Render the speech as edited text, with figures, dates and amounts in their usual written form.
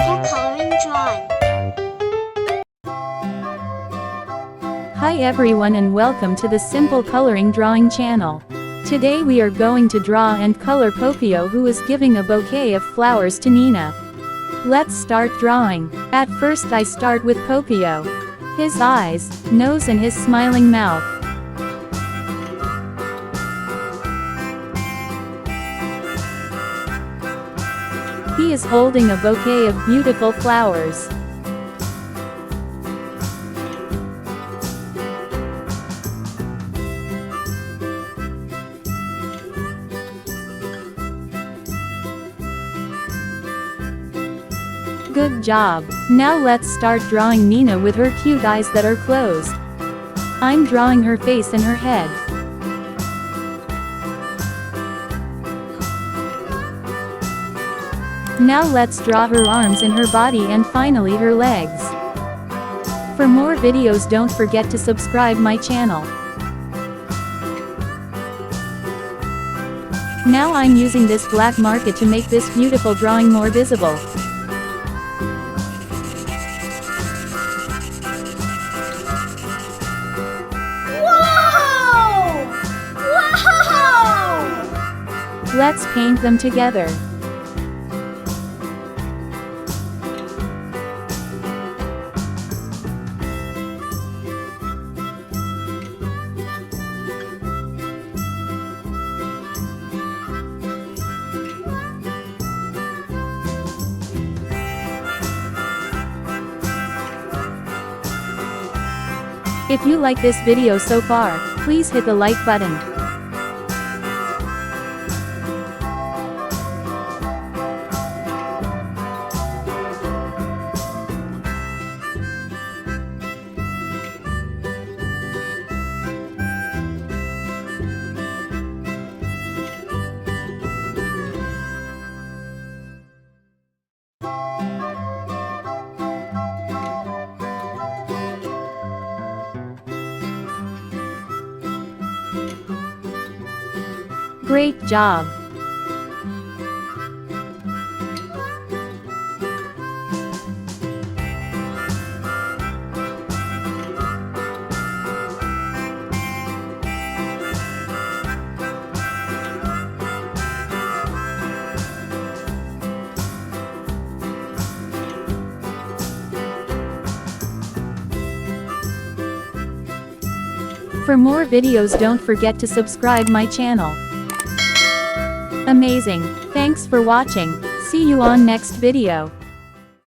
simple coloring drawing. Hi everyone and welcome to the Simple Coloring Drawing channel. Today we are going to draw and color Pocoyo, who is giving a bouquet of flowers to Nina. Let's start drawing. At first I start with Pocoyo. His eyes, nose and his smiling mouth. He is holding a bouquet of beautiful flowers. Good job. Now let's start drawing Nina with her cute eyes that are closed. I'm drawing her face and her head. Now let's draw her arms and her body and finally her legs. For more videos don't forget to subscribe my channel. Now I'm using this black marker to make this beautiful drawing more visible. Let's paint them together. If you like this video so far, please hit the like button. Great job! For more videos don't forget to subscribe my channel. Amazing! Thanks for watching. See you on next video.